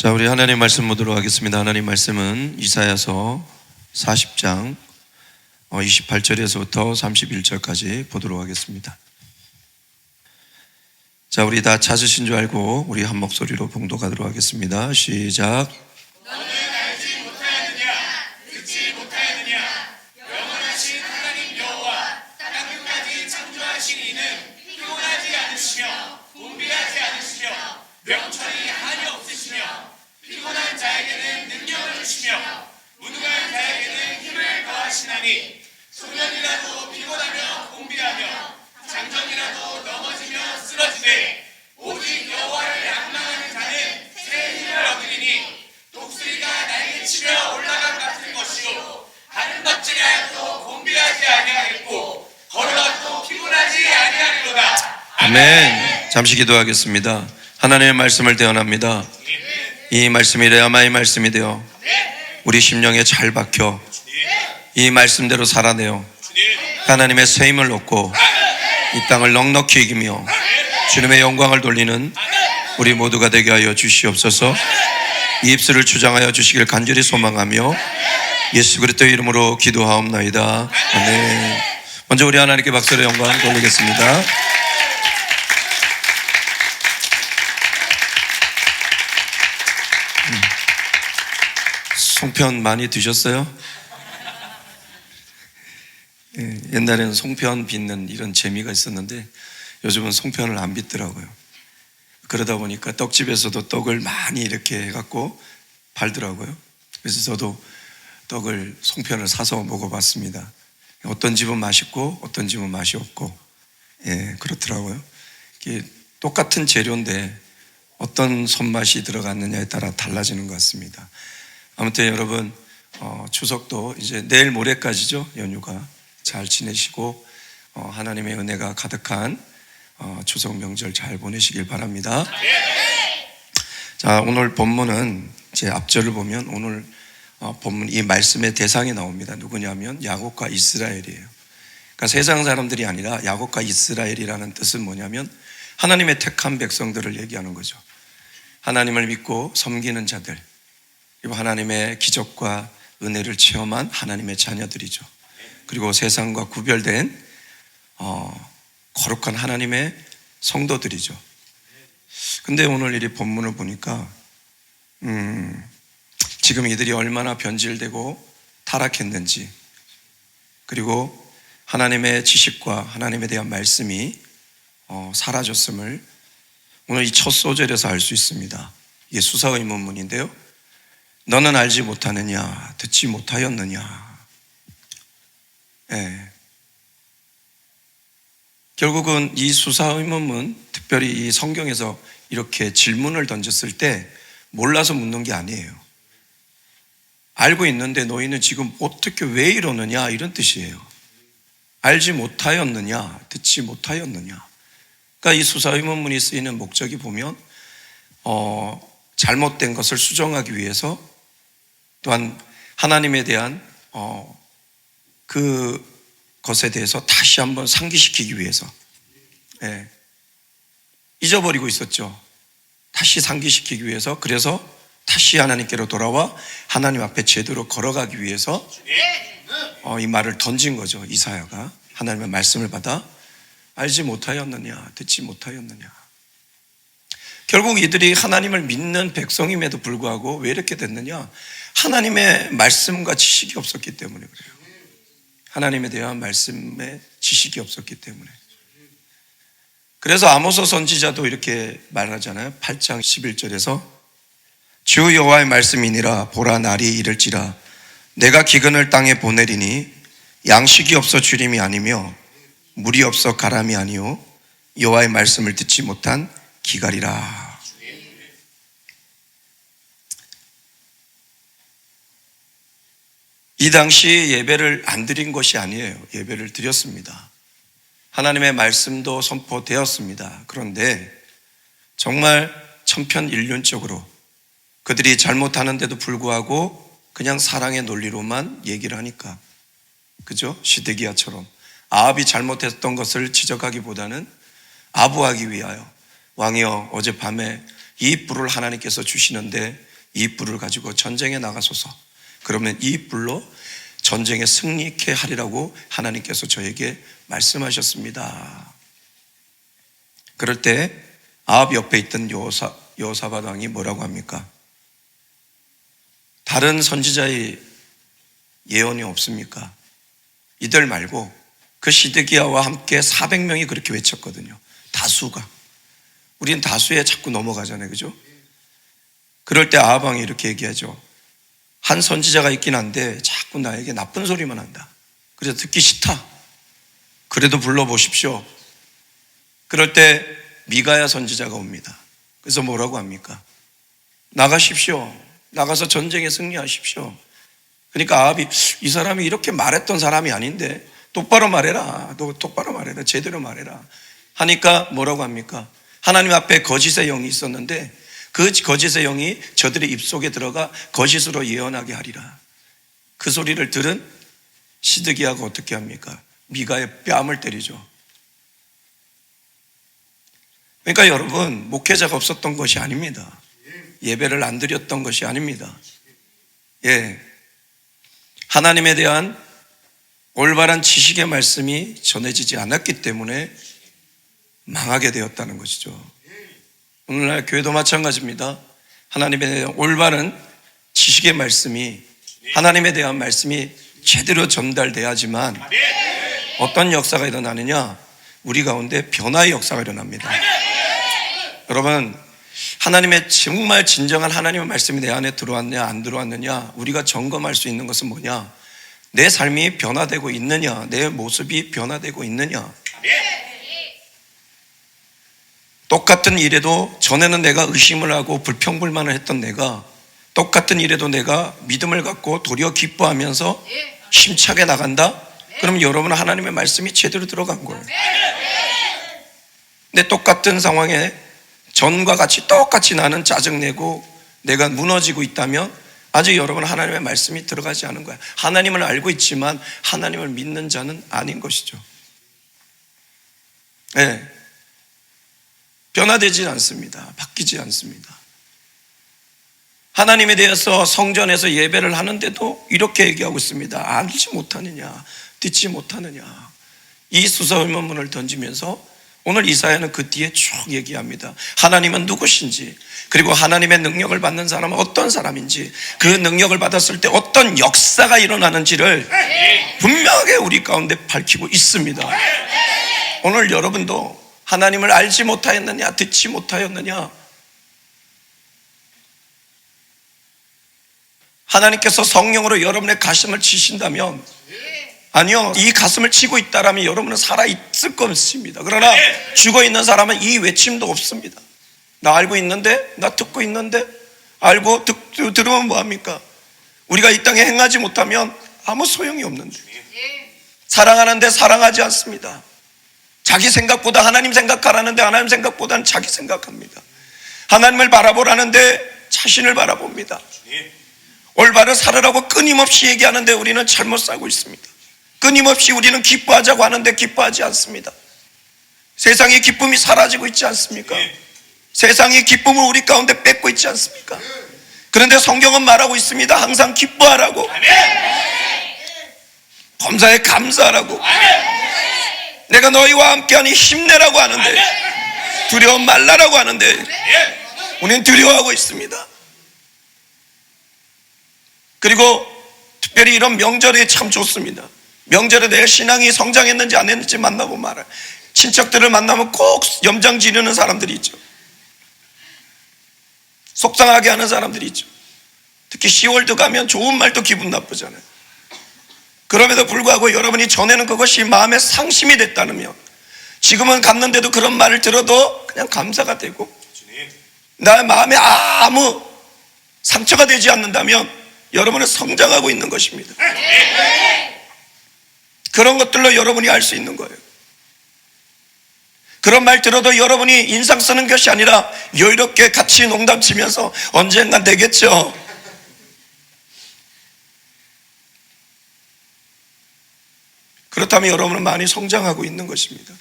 자, 우리 하나님 말씀 보도록 하겠습니다. 하나님 말씀은 이사야서 40장 28절에서부터 31절까지 보도록 하겠습니다. 자, 우리 다 찾으신 줄 알고 우리 한 목소리로 봉독하도록 하겠습니다. 시작. 너는 알지 못하였느냐, 듣지 못하였느냐. 영원하신 하나님 여호와 땅 끝까지 창조하신 이는 피곤하지 않으시며 곤비하지 않으시며 명철이 한이 없으시며 피곤한 자에게는 능력을 주시며 무능한 자에게는 힘을 더하시나니 소년이라도 피곤하며 곤비하며 장정이라도 넘어지며 쓰러지되 오직 여호와를 앙망하는 자는 새 힘을 얻으리니 독수리가 날개치며 올라간 같은 것이요 다른 덕질하여도 곤비하지 아니하겠고 걸어가도 피곤하지 아니하리로다. 아멘. 잠시 기도하겠습니다. 하나님의 말씀을 대언합니다. 이 말씀이 레아마의 말씀이 되어 우리 심령에 잘 박혀 이 말씀대로 살아내어 하나님의 새 힘을 얻고 이 땅을 넉넉히 이기며 주님의 영광을 돌리는 우리 모두가 되게 하여 주시옵소서. 이 입술을 주장하여 주시길 간절히 소망하며 예수 그리스도의 이름으로 기도하옵나이다. 아멘. 먼저 우리 하나님께 박수로 영광 돌리겠습니다. 송편 많이 드셨어요? 옛날에는 송편 빚는 이런 재미가 있었는데 요즘은 송편을 안 빚더라고요. 그러다 보니까 떡집에서도 떡을 많이 이렇게 해갖고 팔더라고요. 그래서 저도 떡을 송편을 사서 먹어봤습니다. 어떤 집은 맛있고 어떤 집은 맛이 없고 그렇더라고요. 이게 똑같은 재료인데 어떤 손맛이 들어갔느냐에 따라 달라지는 것 같습니다. 아무튼 여러분 추석도 이제 내일 모레까지죠. 연휴가 잘 지내시고 하나님의 은혜가 가득한 추석 명절 잘 보내시길 바랍니다. 자, 오늘 본문은 제 앞절을 보면 오늘 본문 이 말씀의 대상이 나옵니다. 누구냐면 야곱과 이스라엘이에요. 그러니까 세상 사람들이 아니라 야곱과 이스라엘이라는 뜻은 뭐냐면 하나님의 택한 백성들을 얘기하는 거죠. 하나님을 믿고 섬기는 자들, 그리고 하나님의 기적과 은혜를 체험한 하나님의 자녀들이죠. 그리고 세상과 구별된 거룩한 하나님의 성도들이죠. 근데 오늘 이 본문을 보니까 지금 이들이 얼마나 변질되고 타락했는지, 그리고 하나님의 지식과 하나님에 대한 말씀이 사라졌음을 오늘 이 첫 소절에서 알 수 있습니다. 이게 수사의문문인데요. 너는 알지 못하느냐, 듣지 못하였느냐. 결국은 이 수사의문문, 특별히 이 성경에서 이렇게 질문을 던졌을 때 몰라서 묻는 게 아니에요. 알고 있는데 너희는 지금 어떻게 왜 이러느냐, 이런 뜻이에요. 알지 못하였느냐, 듣지 못하였느냐. 그러니까 이 수사의문문이 쓰이는 목적이 보면 잘못된 것을 수정하기 위해서, 또한 하나님에 대한 그 것에 대해서 다시 한번 상기시키기 위해서, 잊어버리고 있었죠. 다시 상기시키기 위해서, 그래서 다시 하나님께로 돌아와 하나님 앞에 제대로 걸어가기 위해서 이 말을 던진 거죠. 이사야가 하나님의 말씀을 받아 알지 못하였느냐, 듣지 못하였느냐. 결국 이들이 하나님을 믿는 백성임에도 불구하고 왜 이렇게 됐느냐? 하나님의 말씀과 지식이 없었기 때문에 그래요. 하나님에 대한 말씀의 지식이 없었기 때문에. 그래서 아모스 선지자도 이렇게 말하잖아요. 8장 11절에서 주 여호와의 말씀이니라. 보라, 날이 이를지라 내가 기근을 땅에 보내리니 양식이 없어 주림이 아니며 물이 없어 가람이 아니요 여호와의 말씀을 듣지 못한 기갈이라. 이 당시 예배를 안 드린 것이 아니에요. 예배를 드렸습니다. 하나님의 말씀도 선포되었습니다. 그런데 정말 천편일률적으로 그들이 잘못하는데도 불구하고 그냥 사랑의 논리로만 얘기를 하니까, 그죠? 시드기야처럼 아합이 잘못했던 것을 지적하기보다는 아부하기 위하여 왕이여 어젯밤에 이 뿔을 하나님께서 주시는데 이 뿔을 가지고 전쟁에 나가소서. 그러면 이 뿔로 전쟁에 승리케 하리라고 하나님께서 저에게 말씀하셨습니다. 그럴 때 아합 옆에 있던 여호사밧 왕이 뭐라고 합니까? 다른 선지자의 예언이 없습니까? 이들 말고 그 시드기야와 함께 400명이 그렇게 외쳤거든요. 다수가. 우리는 다수에 자꾸 넘어가잖아요. 그죠? 그럴 때 아합 왕이 이렇게 얘기하죠. 한 선지자가 있긴 한데 자꾸 나에게 나쁜 소리만 한다. 그래서 듣기 싫다. 그래도 불러보십시오. 그럴 때 미가야 선지자가 옵니다. 그래서 뭐라고 합니까? 나가십시오. 나가서 전쟁에 승리하십시오. 그러니까 아합이 이 사람이 이렇게 말했던 사람이 아닌데 똑바로 말해라. 너 똑바로 말해라. 제대로 말해라. 하니까 뭐라고 합니까? 하나님 앞에 거짓의 영이 있었는데 그 거짓의 영이 저들의 입속에 들어가 거짓으로 예언하게 하리라. 그 소리를 들은 시드기야가 어떻게 합니까? 미가의 뺨을 때리죠. 그러니까 여러분, 목회자가 없었던 것이 아닙니다. 예배를 안 드렸던 것이 아닙니다. 예, 하나님에 대한 올바른 지식의 말씀이 전해지지 않았기 때문에 망하게 되었다는 것이죠. 오늘날 교회도 마찬가지입니다. 하나님에 대한 올바른 지식의 말씀이, 하나님에 대한 말씀이 제대로 전달돼야지만 어떤 역사가 일어나느냐? 우리 가운데 변화의 역사가 일어납니다. 여러분, 하나님의 정말 진정한 하나님의 말씀이 내 안에 들어왔느냐 안 들어왔느냐 우리가 점검할 수 있는 것은 뭐냐? 내 삶이 변화되고 있느냐, 내 모습이 변화되고 있느냐. 똑같은 일에도 전에는 내가 의심을 하고 불평불만을 했던 내가 똑같은 일에도 내가 믿음을 갖고 도리어 기뻐하면서 힘차게 나간다? 그럼 여러분은 하나님의 말씀이 제대로 들어간 거예요. 근데 똑같은 상황에 전과 같이 똑같이 나는 짜증내고 내가 무너지고 있다면 아직 여러분 하나님의 말씀이 들어가지 않은 거야. 하나님을 알고 있지만 하나님을 믿는 자는 아닌 것이죠. 네. 변화되지 않습니다. 바뀌지 않습니다. 하나님에 대해서 성전에서 예배를 하는데도 이렇게 얘기하고 있습니다. 알지 못하느냐, 듣지 못하느냐. 이 수사의문문을 던지면서 오늘 이사야는 그 뒤에 쭉 얘기합니다. 하나님은 누구신지, 그리고 하나님의 능력을 받는 사람은 어떤 사람인지, 그 능력을 받았을 때 어떤 역사가 일어나는지를 분명하게 우리 가운데 밝히고 있습니다. 오늘 여러분도 하나님을 알지 못하였느냐, 듣지 못하였느냐, 하나님께서 성령으로 여러분의 가슴을 치신다면, 아니요, 이 가슴을 치고 있다라면 여러분은 살아있을 것입니다. 그러나 죽어있는 사람은 이 외침도 없습니다. 나 알고 있는데, 나 듣고 있는데, 알고 들으면 뭐합니까? 우리가 이 땅에 행하지 못하면 아무 소용이 없는데, 사랑하는데 사랑하지 않습니다. 자기 생각보다 하나님 생각하라는데 하나님 생각보다는 자기 생각합니다. 하나님을 바라보라는데 자신을 바라봅니다. 올바른 살으라고 끊임없이 얘기하는데 우리는 잘못 살고 있습니다. 끊임없이 우리는 기뻐하자고 하는데 기뻐하지 않습니다. 세상의 기쁨이 사라지고 있지 않습니까? 세상의 기쁨을 우리 가운데 뺏고 있지 않습니까? 그런데 성경은 말하고 있습니다. 항상 기뻐하라고, 범사에 감사하라고, 내가 너희와 함께하니 힘내라고 하는데, 두려워 말라라고 하는데 우리는 두려워하고 있습니다. 그리고 특별히 이런 명절이 참 좋습니다. 명절에 내가 신앙이 성장했는지 안 했는지 만나고 말아요. 친척들을 만나면 꼭 염장 지르는 사람들이 있죠. 속상하게 하는 사람들이 있죠. 특히 10월도 가면 좋은 말도 기분 나쁘잖아요. 그럼에도 불구하고 여러분이 전에는 그것이 마음에 상심이 됐다면 지금은 갔는데도 그런 말을 들어도 그냥 감사가 되고 나의 마음에 아무 상처가 되지 않는다면 여러분은 성장하고 있는 것입니다. 그런 것들로 여러분이 알 수 있는 거예요. 그런 말 들어도 여러분이 인상 쓰는 것이 아니라 여유롭게 같이 농담치면서 언젠간 되겠죠. 그렇다면 여러분은 많이 성장하고 있는 것입니다.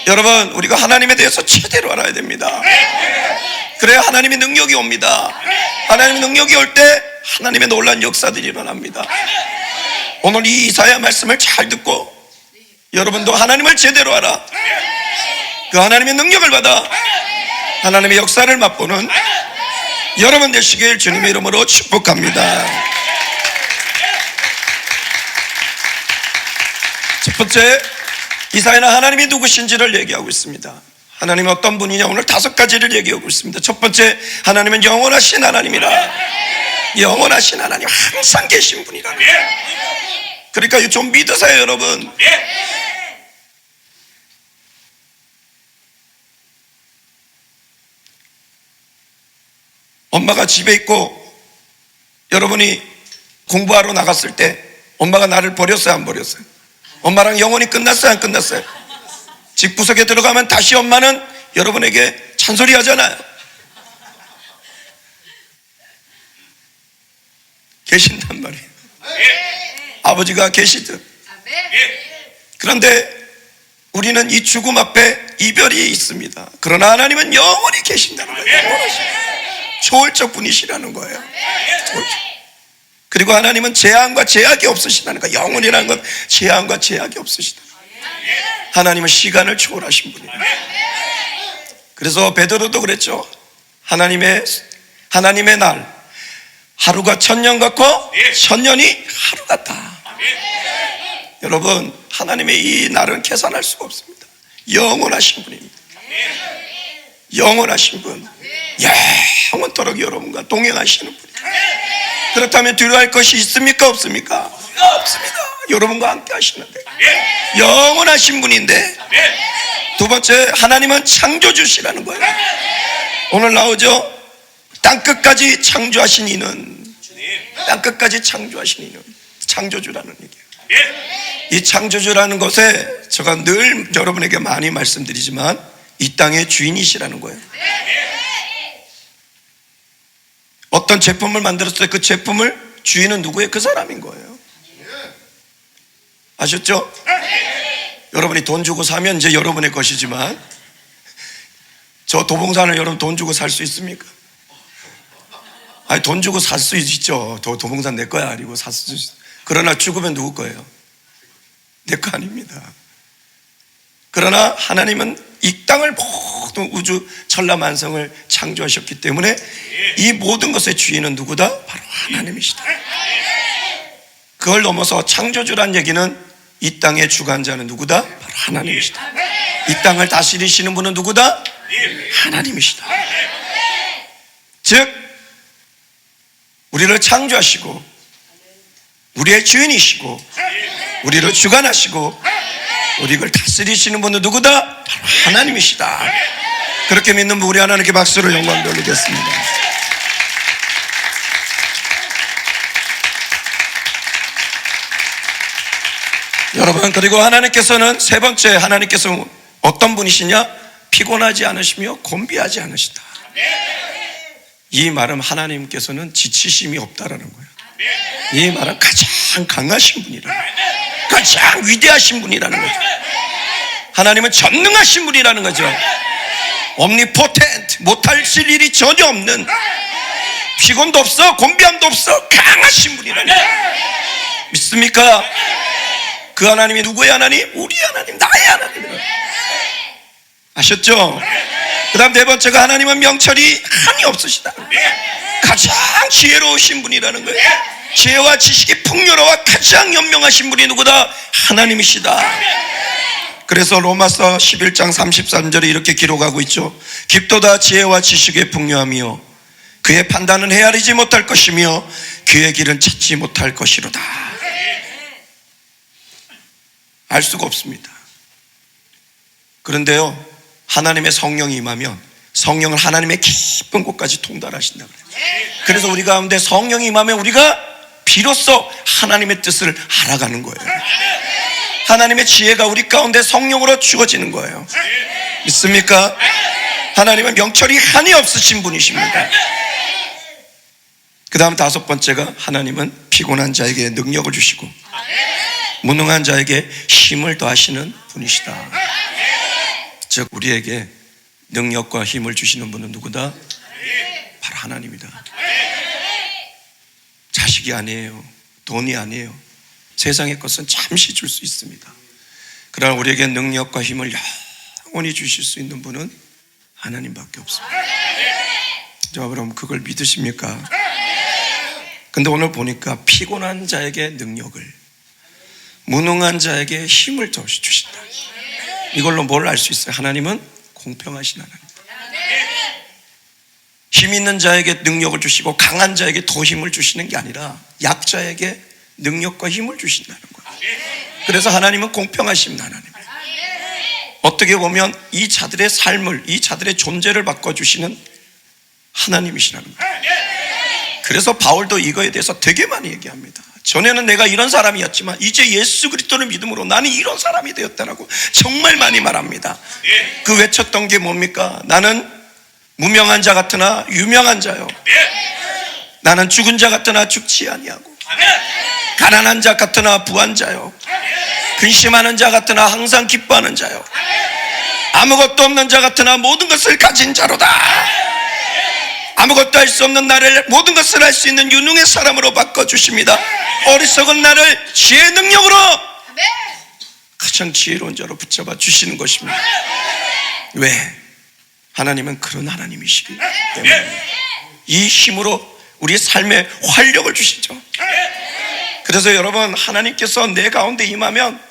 여러분, 우리가 하나님에 대해서 제대로 알아야 됩니다. 그래야 하나님의 능력이 옵니다. 하나님의 능력이 올 때 하나님의 놀라운 역사들이 일어납니다. 오늘 이 이사야 말씀을 잘 듣고 여러분도 하나님을 제대로 알아 그 하나님의 능력을 받아 하나님의 역사를 맛보는 여러분 되시길 주님의 이름으로 축복합니다. 첫 번째, 이사야는 하나님이 누구신지를 얘기하고 있습니다. 하나님은 어떤 분이냐, 오늘 5가지를 얘기하고 있습니다. 첫 번째, 하나님은 영원하신 하나님이라. 영원하신 하나님, 항상 계신 분이라. 그러니까 이거 좀 믿으세요, 여러분. 엄마가 집에 있고 여러분이 공부하러 나갔을 때 엄마가 나를 버렸어요, 안 버렸어요? 엄마랑 영원히 끝났어요, 안 끝났어요? 집 구석에 들어가면 다시 엄마는 여러분에게 잔소리 하잖아요. 계신단 말이에요. 아버지가 계시듯. 그런데 우리는 이 죽음 앞에 이별이 있습니다. 그러나 하나님은 영원히 계신다는 거예요. 초월적 분이시라는 거예요. 그리고 하나님은 재앙과 제약이 없으시다는 거예요. 영원이라는 건 재앙과 제약이 없으시다. 하나님은 시간을 초월하신 분이에요. 그래서 베드로도 그랬죠. 하나님의 날, 하루가 1000년 같고 1000년이 하루 같다. 여러분, 하나님의 이 날은 계산할 수가 없습니다. 영원하신 분입니다. 영원하신 분, 영원토록 여러분과 동행하시는 분입니다. 그렇다면 두려워할 것이 있습니까, 없습니까? 없습니다. 여러분과 함께 하시는데 영원하신 분인데, 두 번째, 하나님은 창조주시라는 거예요. 오늘 나오죠. 땅끝까지 창조하신 이는, 땅끝까지 창조하신 이는 창조주라는 얘기예요. 이 창조주라는 것에 제가 늘 여러분에게 많이 말씀드리지만 이 땅의 주인이시라는 거예요. 어떤 제품을 만들었을 때 그 제품을 주인은 누구예요? 그 사람인 거예요. 아셨죠? 여러분이 돈 주고 사면 이제 여러분의 것이지만, 저 도봉산을 여러분 돈 주고 살 수 있습니까? 아니, 돈 주고 살 수 있죠. 도봉산 내 거야 그리고 살 수 있어. 그러나 죽으면 누구 거예요? 내 거 아닙니다. 그러나 하나님은 이 땅을 모든 우주 천라만성을 창조하셨기 때문에 이 모든 것의 주인은 누구다? 바로 하나님이시다. 그걸 넘어서 창조주란 얘기는 이 땅의 주관자는 누구다? 바로 하나님이시다. 이 땅을 다스리시는 분은 누구다? 하나님이시다. 즉 우리를 창조하시고 우리의 주인이시고 우리를 주관하시고 우리를 다스리시는 분은 누구다? 바로 하나님이시다. 그렇게 믿는 우리 하나님께 박수를 영광 돌리겠습니다. 여러분, 그리고 하나님께서는 세 번째, 하나님께서 어떤 분이시냐? 피곤하지 않으시며 곤비하지 않으시다. 이 말은 하나님께서는 지치심이 없다라는 거예요. 이 말은 가장 강하신 분이라는 거예요. 가장 위대하신 분이라는 거죠. 하나님은 전능하신 분이라는 거죠. omnipotent, 못하실 일이 전혀 없는, 피곤도 없어 곤비함도 없어 강하신 분이라는 거예요. 믿습니까? 그 하나님이 누구의 하나님? 우리 하나님, 나의 하나님이라는 거예요. 아셨죠? 그 다음 네 번째가 하나님은 명철이 한이 없으시다. 가장 지혜로우신 분이라는 거예요. 지혜와 지식이 풍요로워 가장 연명하신 분이 누구다? 하나님이시다. 그래서 로마서 11장 33절에 이렇게 기록하고 있죠. 깊도다 지혜와 지식의 풍요하며 그의 판단은 헤아리지 못할 것이며 그의 길은 찾지 못할 것이로다. 알 수가 없습니다. 그런데요, 하나님의 성령이 임하면 성령을 하나님의 깊은 곳까지 통달하신다 그래요. 그래서 우리 가운데 성령이 임하면 우리가 비로소 하나님의 뜻을 알아가는 거예요. 하나님의 지혜가 우리 가운데 성령으로 주어지는 거예요. 믿습니까? 하나님은 명철이 한이 없으신 분이십니다. 그 다음 다섯 번째가 하나님은 피곤한 자에게 능력을 주시고 무능한 자에게 힘을 더하시는 분이시다. 즉 우리에게 능력과 힘을 주시는 분은 누구다? 바로 하나님이다. 자식이 아니에요. 돈이 아니에요. 세상의 것은 잠시 줄 수 있습니다. 그러나 우리에게 능력과 힘을 영원히 주실 수 있는 분은 하나님밖에 없습니다. 자, 그럼 그걸 믿으십니까? 근데 오늘 보니까 피곤한 자에게 능력을, 무능한 자에게 힘을 주신다. 이걸로 뭘 알 수 있어요? 하나님은 공평하신 하나님. 힘 있는 자에게 능력을 주시고 강한 자에게 더 힘을 주시는 게 아니라 약자에게 능력과 힘을 주신다는 거예요. 그래서 하나님은 공평하신 하나님. 어떻게 보면 이 자들의 삶을, 이 자들의 존재를 바꿔주시는 하나님이시라는 거예요. 그래서 바울도 이거에 대해서 되게 많이 얘기합니다. 전에는 내가 이런 사람이었지만 이제 예수 그리스도를 믿음으로 나는 이런 사람이 되었다라고 정말 많이 말합니다. 그 외쳤던 게 뭡니까? 나는 무명한 자 같으나 유명한 자요. 나는 죽은 자 같으나 죽지 아니하고, 가난한 자 같으나 부한 자요. 근심하는 자 같으나 항상 기뻐하는 자요. 아무것도 없는 자 같으나 모든 것을 가진 자로다. 아무것도 할 수 없는 나를 모든 것을 할 수 있는 유능의 사람으로 바꿔주십니다. 어리석은 나를 지혜의 능력으로 가장 지혜로운 자로 붙잡아 주시는 것입니다. 왜? 하나님은 그런 하나님이시기 때문에 이 힘으로 우리 삶에 활력을 주시죠. 그래서 여러분, 하나님께서 내 가운데 임하면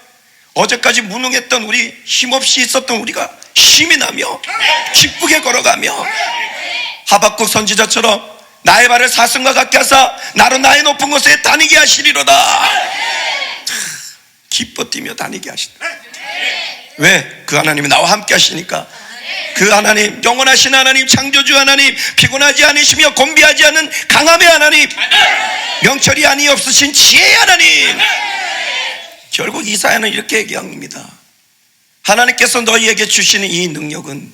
어제까지 무능했던 우리, 힘없이 있었던 우리가 힘이 나며 기쁘게 걸어가며, 하박국 선지자처럼 나의 발을 사슴과 같게 하사 나로 나의 높은 곳에 다니게 하시리로다. 기뻐 뛰며 다니게 하신다. 왜? 그 하나님이 나와 함께 하시니까. 그 하나님, 영원하신 하나님, 창조주 하나님, 피곤하지 않으시며 곤비하지 않은 강함의 하나님, 명철이 아니 없으신 지혜의 하나님. 결국 이사야는 이렇게 얘기합니다. 하나님께서 너희에게 주시는 이 능력은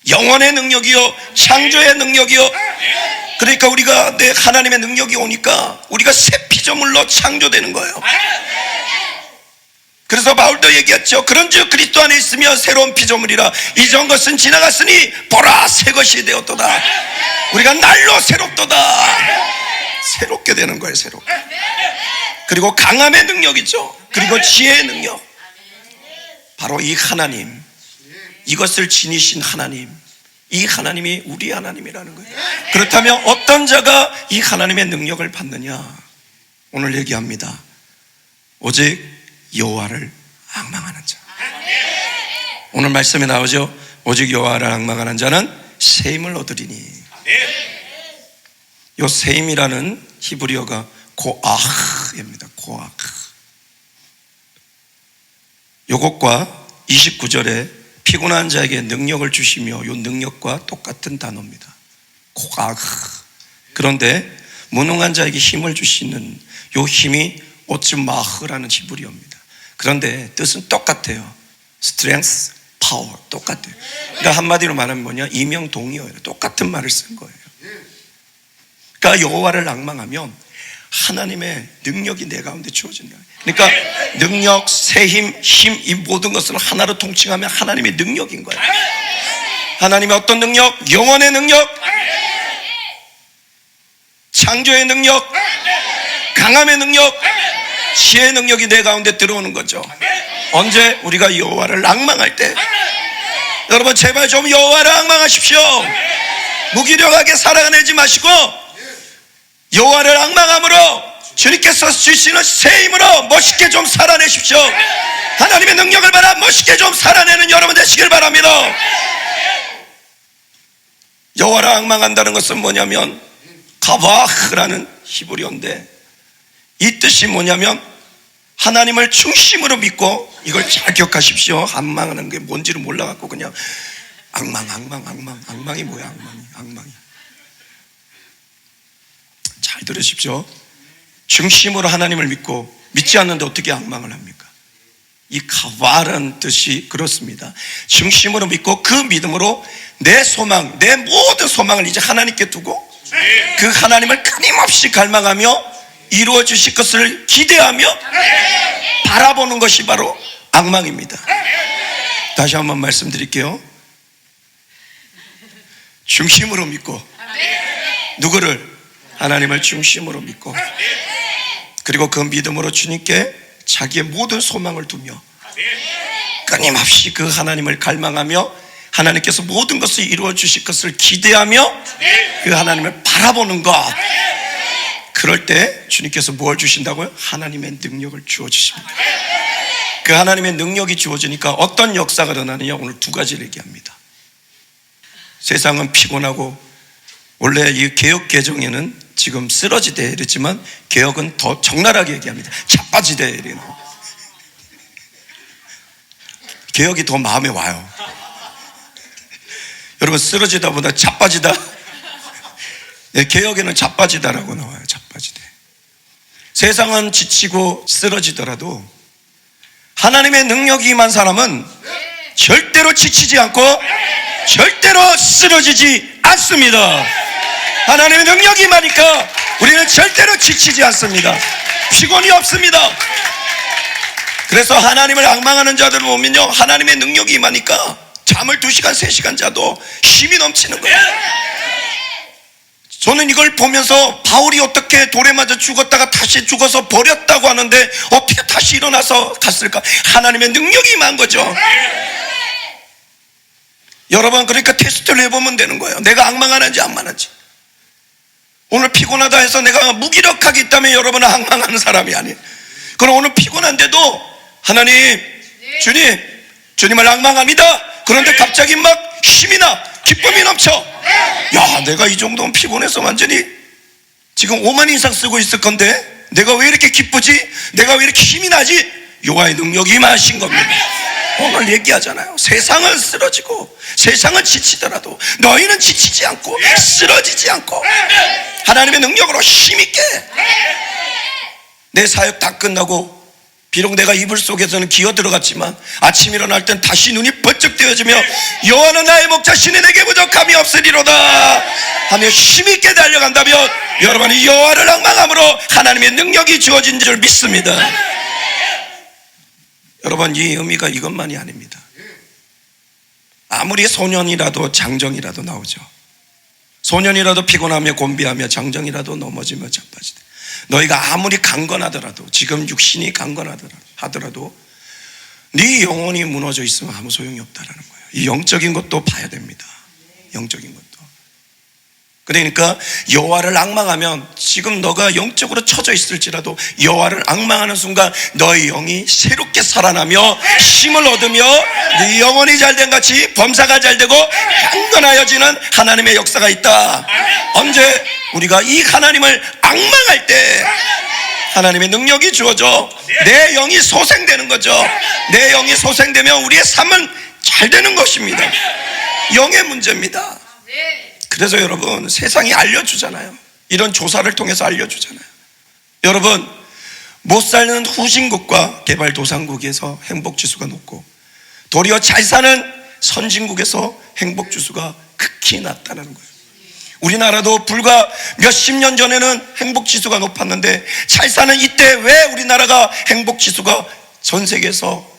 영원의 능력이요, 창조의 능력이요. 그러니까 우리가 내 하나님의 능력이 오니까 우리가 새 피조물로 창조되는 거예요. 그래서 바울도 얘기했죠. 그런즉 그리스도 안에 있으면 새로운 피조물이라. 이전 것은 지나갔으니 보라, 새 것이 되었도다. 우리가 날로 새롭도다. 새롭게 되는 거예요. 새롭게. 그리고 강함의 능력이죠. 그리고 지혜의 능력. 바로 이 하나님, 이것을 지니신 하나님, 이 하나님이 우리 하나님이라는 거예요. 그렇다면 어떤 자가 이 하나님의 능력을 받느냐? 오늘 얘기합니다. 오직 여호와를 앙망하는 자. 오늘 말씀에 나오죠. 오직 여호와를 앙망하는 자는 새 힘을 얻으리니. 이 새 힘이라는 히브리어가 고아흐입니다. 고아흐. 요것과 29절에 피곤한 자에게 능력을 주시며, 이 능력과 똑같은 단어입니다. 고아흐. 그런데 무능한 자에게 힘을 주시는 이 힘이 오츠마흐라는 히브리어입니다. 그런데 뜻은 똑같아요. strength, power 똑같아요. 그러니까 한마디로 말하면 뭐냐? 이명동의어예요. 똑같은 말을 쓴 거예요. 그러니까 여호와를 앙망하면 하나님의 능력이 내 가운데 주어진다. 그러니까 능력, 새 힘, 이 모든 것을 하나로 통칭하면 하나님의 능력인 거예요. 하나님의 어떤 능력? 영원의 능력, 창조의 능력, 강함의 능력, 지혜의 능력이 내 가운데 들어오는 거죠. 언제? 우리가 여호와를 앙망할 때. 여러분, 제발 좀 여호와를 앙망하십시오. 무기력하게 살아내지 마시고 여호와를 앙망함으로 주님께서 주시는 새 힘으로 멋있게 좀 살아내십시오. 하나님의 능력을 받아 멋있게 좀 살아내는 여러분 되시길 바랍니다. 여호와를 앙망한다는 것은 뭐냐면 가바흐라는 히브리어인데, 이 뜻이 뭐냐면 하나님을 중심으로 믿고, 이걸 잘 기억하십시오. 앙망하는 게 뭔지를 몰라갖고 그냥 앙망이 뭐야? 앙망이 잘 들으십시오. 중심으로 하나님을 믿고, 믿지 않는데 어떻게 앙망을 합니까? 이 가바라는 뜻이 그렇습니다. 중심으로 믿고 그 믿음으로 내 소망, 내 모든 소망을 이제 하나님께 두고 그 하나님을 끊임없이 갈망하며 이루어 주실 것을 기대하며 바라보는 것이 바로 앙망입니다. 다시 한번 말씀드릴게요. 중심으로 믿고, 누구를? 하나님을 중심으로 믿고, 그리고 그 믿음으로 주님께 자기의 모든 소망을 두며 끊임없이 그 하나님을 갈망하며 하나님께서 모든 것을 이루어 주실 것을 기대하며 그 하나님을 바라보는 것. 그럴 때 주님께서 뭘 주신다고요? 하나님의 능력을 주어 주십니다. 그 하나님의 능력이 주어지니까 어떤 역사가 일어나느냐, 오늘 두 가지를 얘기합니다. 세상은 피곤하고, 원래 이 개혁 개정에는 지금 쓰러지되 이랬지만 개혁은 더 적나라하게 얘기합니다. 자빠지되 이래요. 개혁이 더 마음에 와요. 여러분, 쓰러지다 보다 자빠지다. 네, 개혁에는 자빠지다라고 나와요. 자빠지대. 세상은 지치고 쓰러지더라도 하나님의 능력이 임한 사람은 절대로 지치지 않고 절대로 쓰러지지 않습니다. 하나님의 능력이 임하니까 우리는 절대로 지치지 않습니다. 피곤이 없습니다. 그래서 하나님을 앙망하는 자들을 보면요, 하나님의 능력이 임하니까 잠을 2시간, 3시간 자도 힘이 넘치는 거예요. 저는 이걸 보면서 바울이 어떻게 돌에 맞아 죽었다가 다시 죽어서 버렸다고 하는데 어떻게 다시 일어나서 갔을까? 하나님의 능력이 임한 거죠. 여러분, 그러니까 테스트를 해보면 되는 거예요. 내가 앙망하는지 안 망하는지. 오늘 피곤하다 해서 내가 무기력하기 때문에 여러분은 앙망하는 사람이 아니에요. 그럼 오늘 피곤한데도 하나님, 주님을 앙망합니다. 그런데 갑자기 막 힘이 나, 기쁨이 넘쳐. 야, 내가 이 정도면 피곤해서 완전히 지금 5만 이상 쓰고 있을 건데 내가 왜 이렇게 기쁘지? 내가 왜 이렇게 힘이 나지? 여호와의 능력이 임하신 겁니다. 오늘 얘기하잖아요. 세상은 쓰러지고 세상은 지치더라도 너희는 지치지 않고 쓰러지지 않고 하나님의 능력으로 힘있게. 내 사역 다 끝나고 비록 내가 이불 속에서는 기어 들어갔지만 아침 일어날 땐 다시 눈이 번쩍 뜨여지며 여호와는 나의 목자시니 내게 부족함이 없으리로다 하며 힘있게 달려간다면 여러분이 여호와를 앙망함으로 하나님의 능력이 주어진 줄 믿습니다. 여러분, 이 의미가 이것만이 아닙니다. 아무리 소년이라도 장정이라도 나오죠. 소년이라도 피곤하며 곤비하며 장정이라도 넘어지며 자빠지다. 너희가 아무리 강건하더라도, 지금 육신이 강건하더라도 네 영혼이 무너져 있으면 아무 소용이 없다라는 거예요. 이 영적인 것도 봐야 됩니다. 영적인 것도. 그러니까 여호와를 앙망하면 지금 너가 영적으로 처져 있을지라도 여호와를 앙망하는 순간 너의 영이 새롭게 살아나며 힘을 얻으며 네 영혼이 잘된 같이 범사가 잘되고 강건하여지는 하나님의 역사가 있다. 언제? 우리가 이 하나님을 앙망할 때 하나님의 능력이 주어져 내 영이 소생되는 거죠. 내 영이 소생되면 우리의 삶은 잘 되는 것입니다. 영의 문제입니다. 그래서 여러분, 세상이 알려주잖아요. 이런 조사를 통해서 알려주잖아요. 여러분, 못 사는 후진국과 개발도상국에서 행복지수가 높고 도리어 잘 사는 선진국에서 행복지수가 극히 낮다는 거예요. 우리나라도 불과 몇십 년 전에는 행복지수가 높았는데 잘 사는 이때 왜 우리나라가 행복지수가 전 세계에서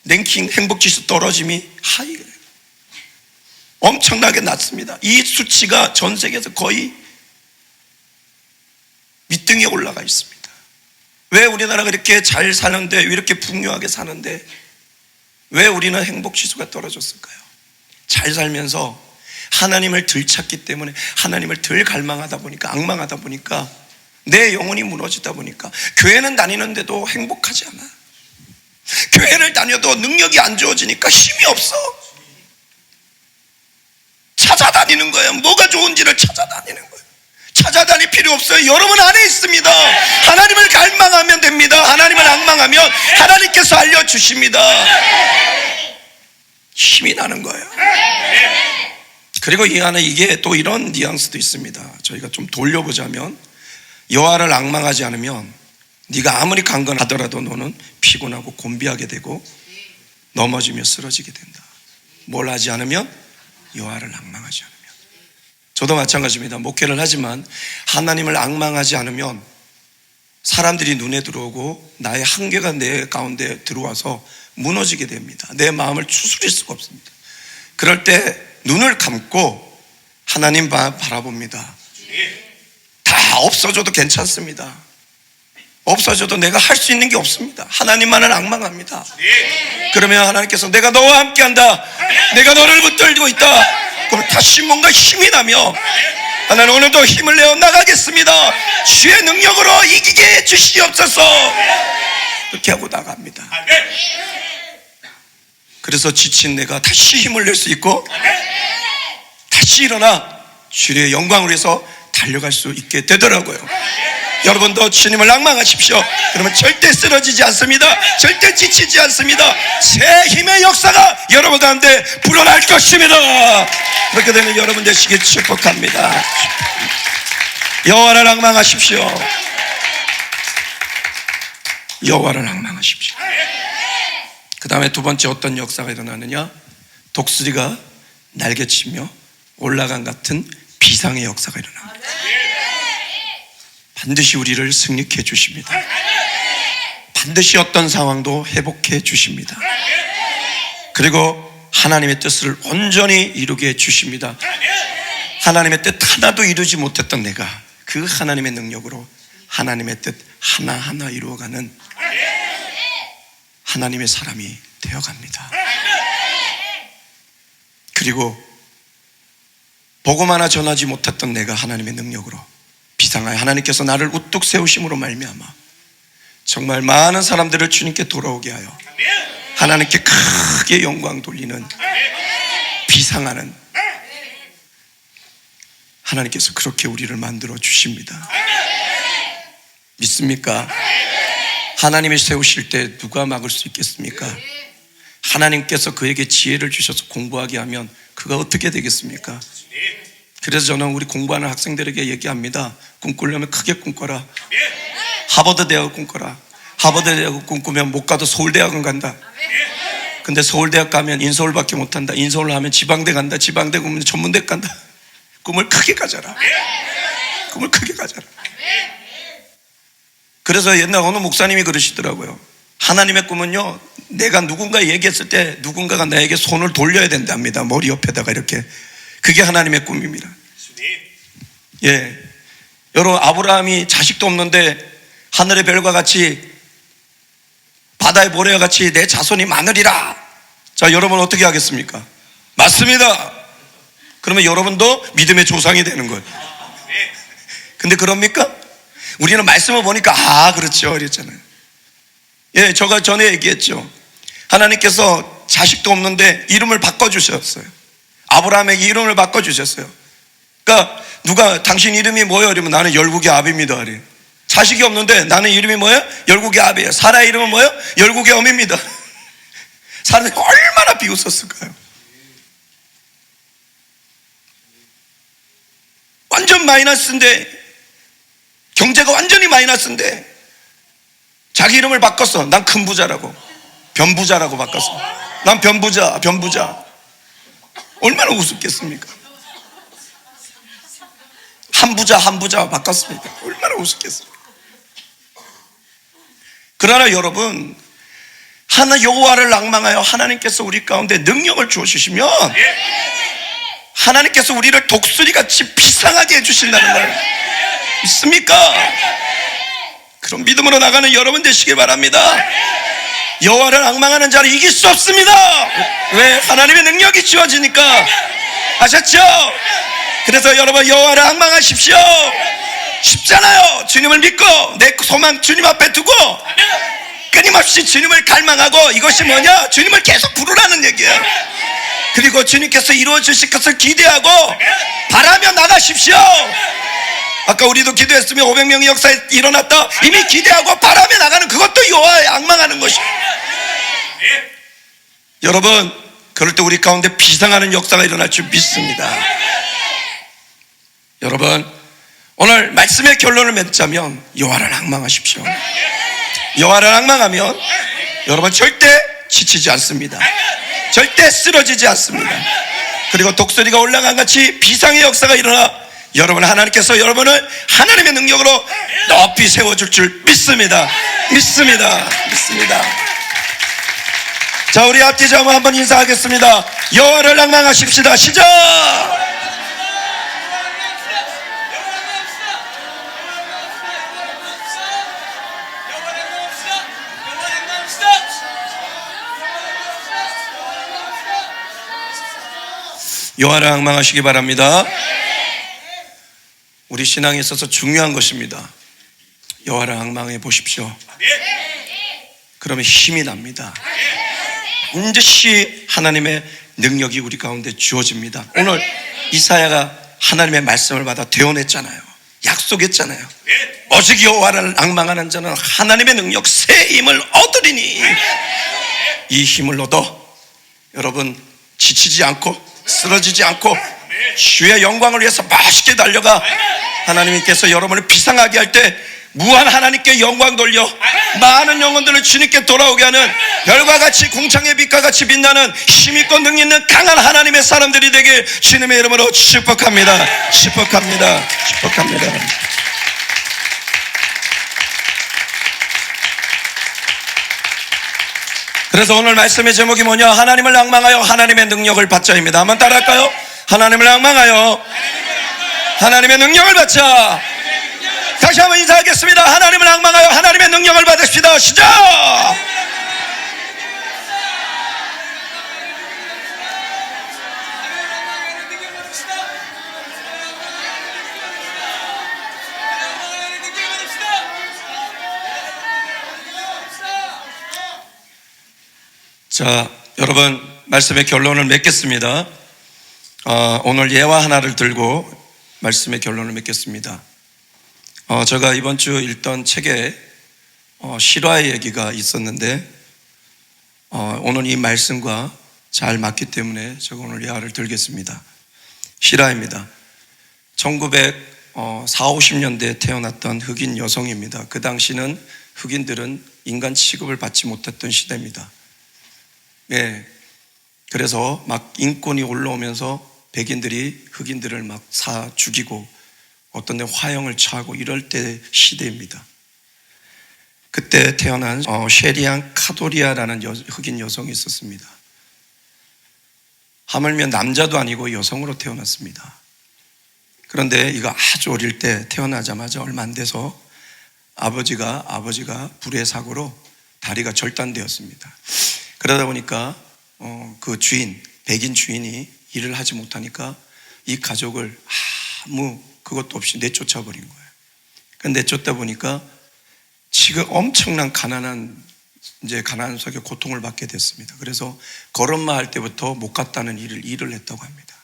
랭킹 행복지수 떨어짐이 하이그래요. 엄청나게 낮습니다. 이 수치가 전 세계에서 거의 밑등에 올라가 있습니다. 왜 우리나라가 이렇게 잘 사는데, 왜 이렇게 풍요하게 사는데 왜 우리는 행복지수가 떨어졌을까요? 잘 살면서 하나님을 덜 찾기 때문에, 하나님을 덜 갈망하다 보니까, 앙망하다 보니까 내 영혼이 무너지다 보니까 교회는 다니는데도 행복하지 않아. 교회를 다녀도 능력이 안 주어지니까 힘이 없어. 찾아다니는 거예요. 뭐가 좋은지를 찾아다니는 거예요. 찾아다닐 필요 없어요. 여러분 안에 있습니다. 하나님을 갈망하면 됩니다. 하나님을 앙망하면 하나님께서 알려주십니다. 힘이 나는 거예요. 그리고 이 안에 이게 또 이런 뉘앙스도 있습니다. 저희가 좀 돌려보자면, 여호와를 앙망하지 않으면 네가 아무리 강건하더라도 너는 피곤하고 곤비하게 되고 넘어지며 쓰러지게 된다. 뭘 하지 않으면? 여호와를 앙망하지 않으면. 저도 마찬가지입니다. 목회를 하지만 하나님을 앙망하지 않으면 사람들이 눈에 들어오고 나의 한계가 내 가운데 들어와서 무너지게 됩니다. 내 마음을 추스릴 수가 없습니다. 그럴 때 눈을 감고 하나님 바라봅니다. 다 없어져도 괜찮습니다. 없어져도 내가 할 수 있는 게 없습니다. 하나님만을 앙망합니다. 그러면 하나님께서 내가 너와 함께한다, 내가 너를 붙들고 있다, 그럼 다시 뭔가 힘이 나며 하나님 오늘도 힘을 내어 나가겠습니다, 주의 능력으로 이기게 해주시옵소서, 그렇게 하고 나갑니다. 그래서 지친 내가 다시 힘을 낼 수 있고 다시 일어나 주의 영광을 위해서 달려갈 수 있게 되더라고요. 여러분도 주님을 낭망하십시오. 그러면 절대 쓰러지지 않습니다. 절대 지치지 않습니다. 새 힘의 역사가 여러분 가운데 불어날 것입니다. 그렇게 되면 여러분 되시길 축복합니다. 여호와를 낭망하십시오. 여호와를 낭망하십시오. 그 다음에 두 번째 어떤 역사가 일어나느냐? 독수리가 날개치며 올라간 같은 비상의 역사가 일어납니다. 반드시 우리를 승리케 해주십니다. 반드시 어떤 상황도 회복해 주십니다. 그리고 하나님의 뜻을 온전히 이루게 해주십니다. 하나님의 뜻 하나도 이루지 못했던 내가 그 하나님의 능력으로 하나님의 뜻 하나하나 이루어가는 하나님의 사람이 되어갑니다. 그리고 복음 하나 전하지 못했던 내가 하나님의 능력으로 비상하여 하나님께서 나를 우뚝 세우심으로 말미암아 정말 많은 사람들을 주님께 돌아오게 하여 하나님께 크게 영광 돌리는 비상하는 하나님께서 그렇게 우리를 만들어 주십니다. 믿습니까? 하나님이 세우실 때 누가 막을 수 있겠습니까? 하나님께서 그에게 지혜를 주셔서 공부하게 하면 그가 어떻게 되겠습니까? 그래서 저는 우리 공부하는 학생들에게 얘기합니다. 꿈꾸려면 크게 꿈꿔라. 하버드 대학을 꿈꿔라. 하버드 대학을 꿈꾸면 못 가도 서울대학은 간다. 근데 서울대학 가면 인서울밖에 못한다. 인서울 하면 지방대 간다. 지방대 가면 전문대 간다. 꿈을 크게 가져라. 꿈을 크게 가져라. 그래서 옛날 어느 목사님이 그러시더라고요. 하나님의 꿈은요, 내가 누군가 얘기했을 때 누군가가 나에게 손을 돌려야 된답니다. 머리 옆에다가 이렇게. 그게 하나님의 꿈입니다. 예, 여러분, 아브라함이 자식도 없는데 하늘의 별과 같이 바다의 모래와 같이 내 자손이 많으리라. 자, 여러분 어떻게 하겠습니까? 맞습니다. 그러면 여러분도 믿음의 조상이 되는 거예요. 근데 그럽니까? 우리는 말씀을 보니까 그렇죠 그랬잖아요. 예, 제가 전에 얘기했죠. 하나님께서 자식도 없는데 이름을 바꿔주셨어요. 아브라함에게 이름을 바꿔주셨어요. 그러니까 누가 당신 이름이 뭐예요? 이러면 나는 열국의 아비입니다. 그래. 자식이 없는데 나는 이름이 뭐예요? 열국의 아비예요. 사라의 이름은 뭐예요? 열국의 어미입니다. 사람들이 얼마나 비웃었을까요? 완전 마이너스인데, 경제가 완전히 마이너스인데 자기 이름을 바꿨어. 난 큰 부자라고, 변부자라고 바꿨어. 난 변부자. 얼마나 우습겠습니까? 한부자 바꿨습니다. 얼마나 우습겠습니까? 그러나 여러분, 하나 여호와를 낭망하여 하나님께서 우리 가운데 능력을 주시면 하나님께서 우리를 독수리같이 비상하게 해주신다는 걸 믿습니까? 그럼 믿음으로 나가는 여러분 되시길 바랍니다. 여호와를 앙망하는 자를 이길 수 없습니다. 왜? 하나님의 능력이 주어지니까. 아셨죠? 그래서 여러분 여호와를 앙망하십시오. 쉽잖아요. 주님을 믿고 내 소망 주님 앞에 두고 끊임없이 주님을 갈망하고, 이것이 뭐냐? 주님을 계속 부르라는 얘기예요. 그리고 주님께서 이루어 주실 것을 기대하고 바라며 나가십시오. 아까 우리도 기도했으면 500명의 역사에 일어났다. 이미 기대하고 바라며 나가는 그것도 여호와에 앙망하는 것이에요. 여러분, 그럴 때 우리 가운데 비상하는 역사가 일어날 줄 믿습니다. 여러분, 오늘 말씀의 결론을 맺자면 여호와를 앙망하십시오. 여호와를 앙망하면 여러분 절대 지치지 않습니다. 절대 쓰러지지 않습니다. 그리고 독수리가 올라간 같이 비상의 역사가 일어나 여러분, 하나님께서 여러분을 하나님의 능력으로 높이 세워줄 줄 믿습니다. 자, 우리 앞뒤 자모 한번 인사하겠습니다. 여호와를 낭망하십시다. 시작. 여호와를 앙망하시기 바랍니다. 우리 신앙에 있어서 중요한 것입니다. 여호와를 앙망해 보십시오. 그러면 힘이 납니다. 반드시 하나님의 능력이 우리 가운데 주어집니다. 오늘 이사야가 하나님의 말씀을 받아 대언했잖아요. 약속했잖아요. 오직 여호와를 앙망하는 자는 하나님의 능력 새 힘을 얻으리니, 이 힘을 얻어 여러분 지치지 않고 쓰러지지 않고 주의 영광을 위해서 맛있게 달려가 하나님께서 여러분을 비상하게 할 때 무한 하나님께 영광 돌려 많은 영혼들을 주님께 돌아오게 하는 별과 같이 공창의 빛과 같이 빛나는 힘있고 능력 있는 강한 하나님의 사람들이 되길 주님의 이름으로 축복합니다. 축복합니다. 축복합니다. 그래서 오늘 말씀의 제목이 뭐냐? 하나님을 앙망하여 하나님의 능력을 받자입니다. 한번 따라할까요? 하나님을 앙망하여 하나님의 능력을 받자. 다시 한번 인사하겠습니다. 하나님을 앙망하여 하나님의 능력을 받읍시다. 시작! 자, 여러분 말씀의 결론을 맺겠습니다. 오늘 예화 하나를 들고 말씀의 결론을 맺겠습니다. 제가 이번 주 읽던 책에 실화의 얘기가 있었는데 오늘 이 말씀과 잘 맞기 때문에 제가 오늘 예화를 들겠습니다. 실화입니다. 1940~50년대에 태어났던 흑인 여성입니다. 그 당시는 흑인들은 인간 취급을 받지 못했던 시대입니다. 네, 그래서 막 인권이 올라오면서 백인들이 흑인들을 막 사 죽이고 어떤 데 화형을 처하고 이럴 때 시대입니다. 그때 태어난 셰리안 카도리아라는 흑인 여성이 있었습니다. 하물며 남자도 아니고 여성으로 태어났습니다. 그런데 이거 아주 어릴 때 태어나자마자 얼마 안 돼서 아버지가 불의 사고로 다리가 절단되었습니다. 그러다 보니까 그 주인, 백인 주인이 일을 하지 못하니까 이 가족을 아무 그것도 없이 내쫓아 버린 거예요. 근데 내쫓다 보니까 지금 엄청난 가난한 속에 고통을 받게 됐습니다. 그래서 걸음마 할 때부터 못 갔다는 일을 했다고 합니다.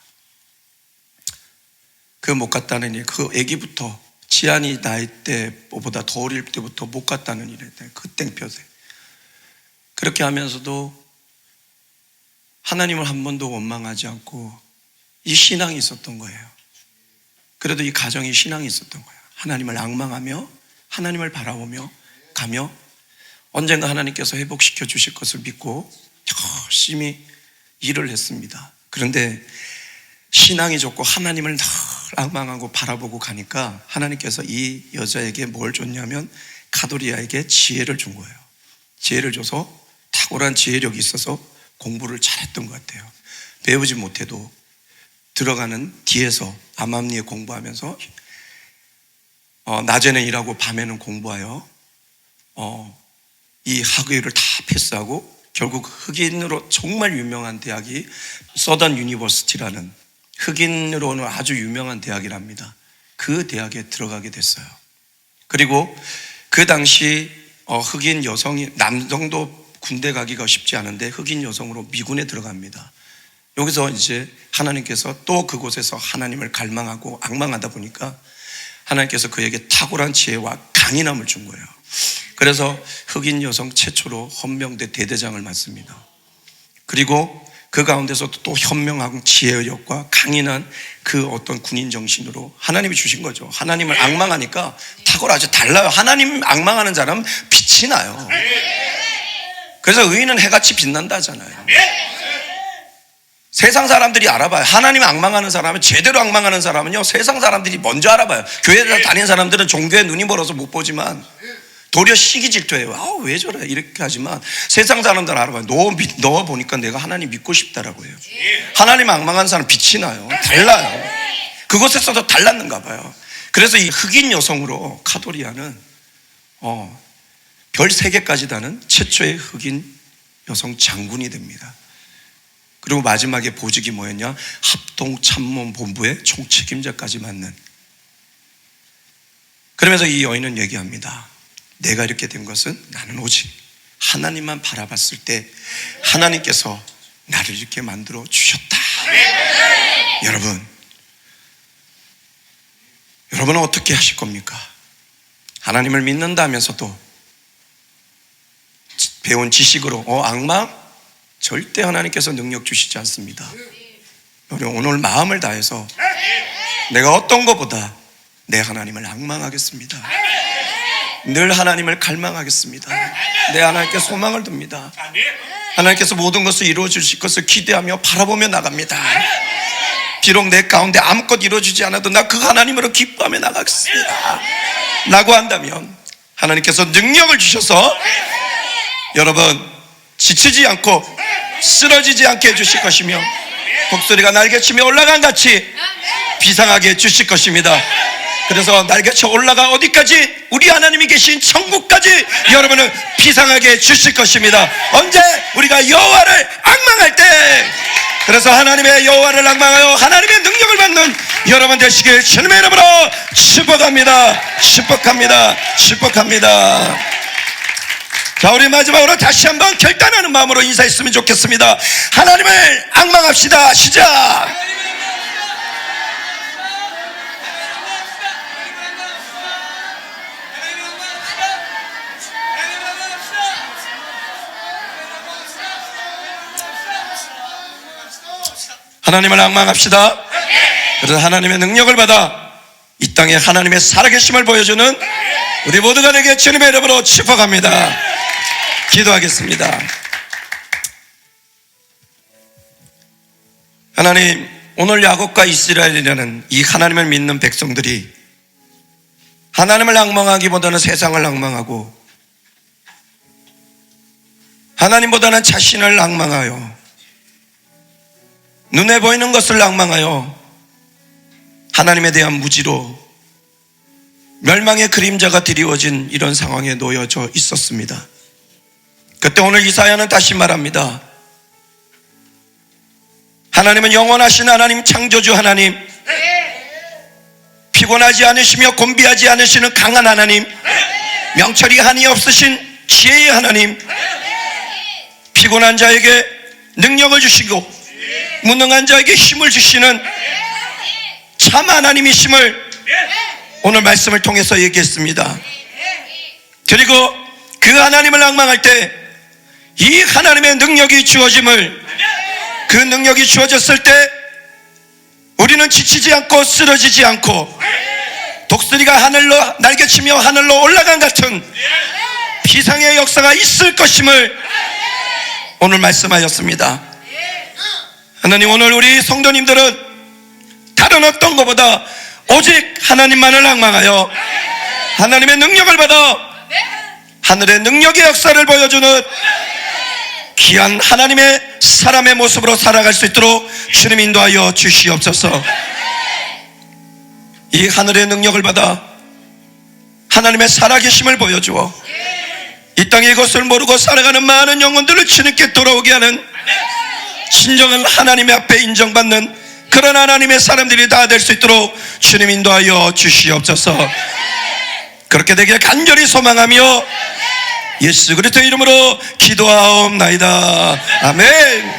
그 못 갔다는 일, 그 아기부터 지안이 나이 때보다 더 어릴 때부터 못 갔다는 일을 했대요. 그 땡볕에. 그렇게 하면서도 하나님을 한 번도 원망하지 않고 이 신앙이 있었던 거예요. 그래도 이 가정이 신앙이 있었던 거예요. 하나님을 앙망하며 하나님을 바라보며 가며 언젠가 하나님께서 회복시켜 주실 것을 믿고 열심히 일을 했습니다. 그런데 신앙이 좋고 하나님을 늘 앙망하고 바라보고 가니까 하나님께서 이 여자에게 뭘 줬냐면 카도리아에게 지혜를 준 거예요. 지혜를 줘서 탁월한 지혜력이 있어서 공부를 잘했던 것 같아요. 배우지 못해도 들어가는 뒤에서 암암리에 공부하면서 낮에는 일하고 밤에는 공부하여 이 학위를 다 패스하고 결국 흑인으로 정말 유명한 대학이 서던 유니버시티라는 흑인으로는 아주 유명한 대학이랍니다. 그 대학에 들어가게 됐어요. 그리고 그 당시 흑인 여성이, 남성도 군대 가기가 쉽지 않은데 흑인 여성으로 미군에 들어갑니다. 여기서 이제 하나님께서 또 그곳에서 하나님을 갈망하고 앙망하다 보니까 하나님께서 그에게 탁월한 지혜와 강인함을 준 거예요. 그래서 흑인 여성 최초로 헌병대 대대장을 맡습니다. 그리고 그 가운데서도 또 현명하고 지혜력과 강인한 그 어떤 군인 정신으로 하나님이 주신 거죠. 하나님을 앙망하니까 탁월하죠. 달라요. 하나님 앙망하는 사람은 빛이 나요. 그래서 의인은 해같이 빛난다 하잖아요. 세상 사람들이 알아봐요. 하나님 앙망하는 사람은, 제대로 앙망하는 사람은요, 세상 사람들이 먼저 알아봐요. 교회 다니는 사람들은 종교에 눈이 멀어서 못 보지만 도리어 시기 질투해요. 왜 저래? 이렇게 하지만 세상 사람들은 알아봐요. 너 보니까 내가 하나님 믿고 싶다라고 해요. 하나님 앙망하는 사람 빛이 나요. 달라요. 그곳에서도 달랐는가 봐요. 그래서 이 흑인 여성으로 카도리아는 별 3개까지 다는 최초의 흑인 여성 장군이 됩니다. 그리고 마지막에 보직이 뭐였냐? 합동참모본부의 총책임자까지 맡는. 그러면서 이 여인은 얘기합니다. 내가 이렇게 된 것은 나는 오직 하나님만 바라봤을 때 하나님께서 나를 이렇게 만들어 주셨다. 여러분은 어떻게 하실 겁니까? 하나님을 믿는다면서도 배운 지식으로 앙망? 절대 하나님께서 능력 주시지 않습니다. 오늘 마음을 다해서 내가 어떤 것보다 내 하나님을 앙망하겠습니다. 늘 하나님을 갈망하겠습니다. 내 하나님께 소망을 둡니다. 하나님께서 모든 것을 이루어 주실 것을 기대하며 바라보며 나갑니다. 비록 내 가운데 아무것도 이루어지지 않아도 나 그 하나님으로 기뻐하며 나가겠습니다 라고 한다면 하나님께서 능력을 주셔서 여러분 지치지 않고 쓰러지지 않게 해주실 것이며 독수리가 날개치며 올라간 같이 비상하게 해주실 것입니다. 그래서 날개쳐 올라가 어디까지? 우리 하나님이 계신 천국까지 여러분은 비상하게 해주실 것입니다. 언제? 우리가 여호와를 앙망할 때. 그래서 하나님의 여호와를 앙망하여 하나님의 능력을 받는 여러분 되시길 주님의 이름으로 축복합니다. 축복합니다. 축복합니다. 자, 우리 마지막으로 다시 한번 결단하는 마음으로 인사했으면 좋겠습니다. 하나님을 앙망합시다. 시작. 하나님을 앙망합시다. 그래서 하나님의 능력을 받아 이 땅에 하나님의 살아계심을 보여주는 우리 모두가 되게 주님의 이름으로 축복합니다. 기도하겠습니다. 하나님, 오늘 야곱과 이스라엘이라는 이 하나님을 믿는 백성들이 하나님을 앙망하기보다는 세상을 앙망하고 하나님보다는 자신을 앙망하여 눈에 보이는 것을 앙망하여 하나님에 대한 무지로 멸망의 그림자가 드리워진 이런 상황에 놓여져 있었습니다. 그때 오늘 이사야는 다시 말합니다. 하나님은 영원하신 하나님, 창조주 하나님, 피곤하지 않으시며 곤비하지 않으시는 강한 하나님, 명철이 한이 없으신 지혜의 하나님, 피곤한 자에게 능력을 주시고 무능한 자에게 힘을 주시는 참 하나님이심을 오늘 말씀을 통해서 얘기했습니다. 그리고 그 하나님을 앙망할 때 이 하나님의 능력이 주어짐을, 그 능력이 주어졌을 때 우리는 지치지 않고 쓰러지지 않고 독수리가 하늘로 날개치며 하늘로 올라간 같은 비상의 역사가 있을 것임을 오늘 말씀하셨습니다. 하나님, 오늘 우리 성도님들은 다른 어떤 것보다 오직 하나님만을 앙망하여 하나님의 능력을 받아 하늘의 능력의 역사를 보여주는 귀한 하나님의 사람의 모습으로 살아갈 수 있도록 주님 인도하여 주시옵소서. 이 하늘의 능력을 받아 하나님의 살아계심을 보여주어 이 땅에 이것을 모르고 살아가는 많은 영혼들을 주님께 돌아오게 하는 진정한 하나님의 앞에 인정받는 그런 하나님의 사람들이 다 될 수 있도록 주님 인도하여 주시옵소서. 그렇게 되길 간절히 소망하며 예수 그리스도의 이름으로 기도하옵나이다. 아멘.